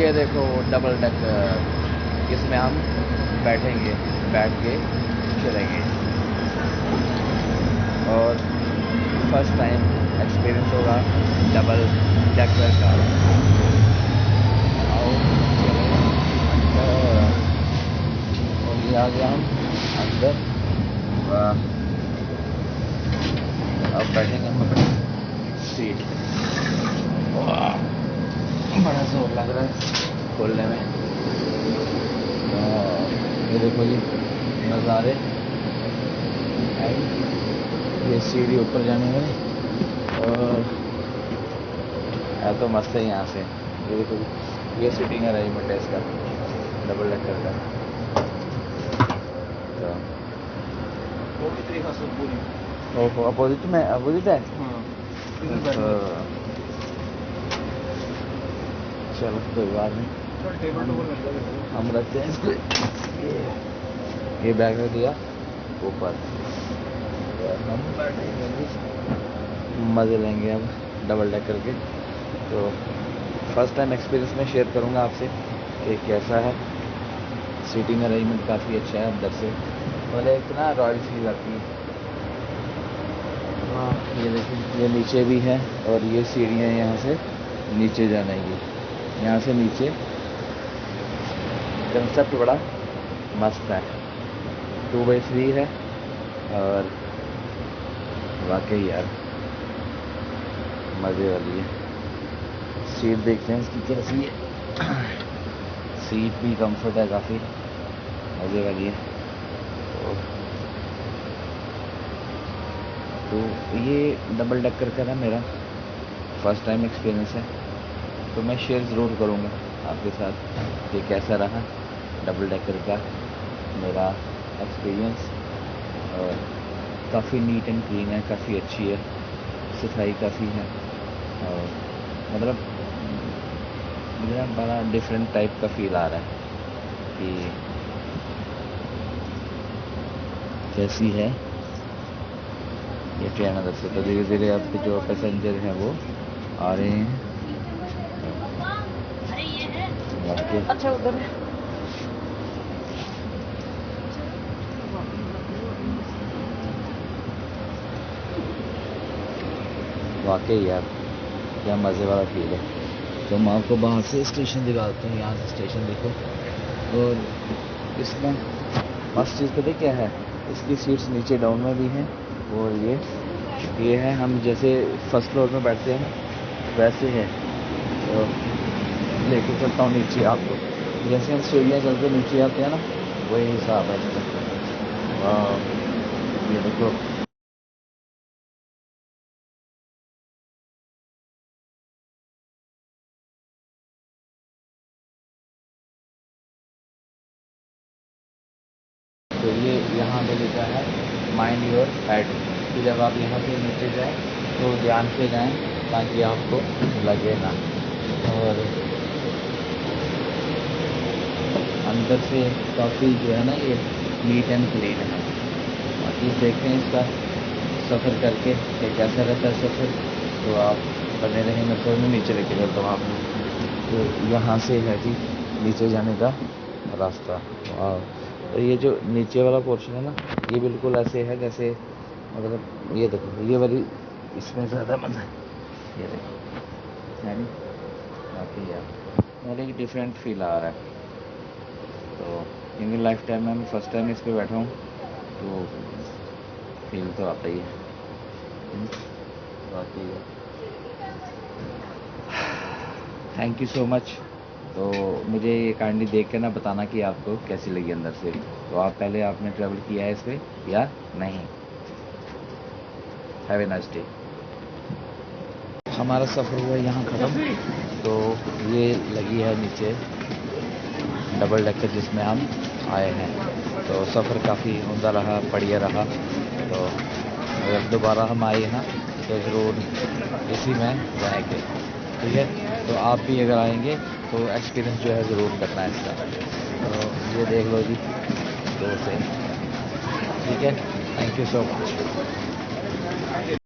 ये देखो double decker, इसमें हम बैठेंगे, बैठ के चलेंगे और फर्स्ट टाइम एक्सपीरियंस होगा डबल डेकर का। आओ चलो अंदर, और ये आ गया हम अंदर। अब बैठेंगे हम अपनी सीट। बड़ा जोर लग रहा है खोलने में। ये देखो जी नज़ारे, ये सीढ़ी ऊपर जाने में, और है तो मस्त है यहाँ से। ये देखो ये सीटिंग अरेंजमेंट है इसका डबल डेकर का। तो ओहो अपोजिट में, अपोजिट है। चलो कोई बात नहीं, हम रखते हैं इसको, ये बैग रख दिया ऊपर, हम मज़े लेंगे अब डबल डेकर के। तो फर्स्ट टाइम एक्सपीरियंस मैं शेयर करूँगा आपसे कि कैसा है। सीटिंग अरेंजमेंट काफ़ी अच्छा है अंदर से, मतलब एक ना रॉयल फील आती है। हाँ ये देखिए ये नीचे भी है, और ये सीढ़ियाँ यहाँ से नीचे जाने की, यहाँ से नीचे। कंसेप्ट बड़ा मस्त है, 2x3 है, और वाकई यार मज़े वाली है। सीट देखते हैं इसकी कैसी है। सीट भी कंफर्ट है, काफ़ी मज़े वाली है। तो ये डबल डेकर का ना मेरा फर्स्ट टाइम एक्सपीरियंस है, तो मैं शेयर ज़रूर करूँगा आपके साथ कि कैसा रहा डबल डेकर का मेरा एक्सपीरियंस। और काफ़ी नीट एंड क्लीन है, काफ़ी अच्छी है, सफाई काफ़ी है, और मतलब मुझे ना बड़ा डिफरेंट टाइप का फील आ रहा है कि कैसी है ये ट्रेन अंदर से। तो धीरे धीरे आपके जो पैसेंजर हैं वो आ रहे हैं। अच्छा उधर वाकई यार क्या मज़े वाला फील है। तो मैं आपको बाहर से स्टेशन दिखाता हूँ, यहाँ से स्टेशन देखो। और इसमें मस्त चीज़ पता क्या है, इसकी सीट्स नीचे डाउन में भी हैं, और ये है हम जैसे फर्स्ट फ्लोर में बैठते हैं वैसे है। तो लेके चलता हूँ नीचे आपको, जैसे हम सीढ़ियाँ चल के नीचे आते हैं ना, वही हिसाब है इसका। ये देखो तो ये यहाँ पे लिखा है माइंड योर हेड, कि जब आप यहाँ से नीचे जाएं तो ध्यान से जाएं ताकि आपको लगे ना। और अंदर से काफ़ी जो है ना ये नीट एंड क्लीन है। बाकी देखते हैं इसका सफ़र करके कि कैसा रहता है सफ़र। तो आप बने रहें, मैं फिर नीचे लेके चलता हूँ आपको। तो यहाँ से है जी नीचे जाने का रास्ता। और ये जो नीचे वाला पोर्शन है ना, ये बिल्कुल ऐसे है जैसे, मतलब ये देखो ये वाली इसमें ज़्यादा मज़ा है। ये देखो है नी, बाकी यार मेरे एक डिफरेंट फील आ रहा है। तो क्योंकि लाइफ टाइम में मैं फ़र्स्ट टाइम इस पर बैठा हूँ, तो फील तो आता ही है। बाकी थैंक यू सो मच। तो मुझे ये काइंडली देख के ना बताना कि आपको कैसी लगी अंदर से। तो आप पहले आपने ट्रैवल किया है इस पर या नहीं। Have a nice day. हमारा सफ़र हुआ यहाँ ख़त्म। तो ये लगी है नीचे डबल डेकर जिसमें हम आए हैं। तो सफ़र काफ़ी उम्दा रहा, बढ़िया रहा। तो अगर दोबारा हम आए यहाँ तो ज़रूर इसी में जाएंगे, ठीक है। तो आप भी अगर आएंगे तो एक्सपीरियंस जो है ज़रूर करना है इसका। तो ये देख लो जी दूर से, ठीक है। Thank you so much.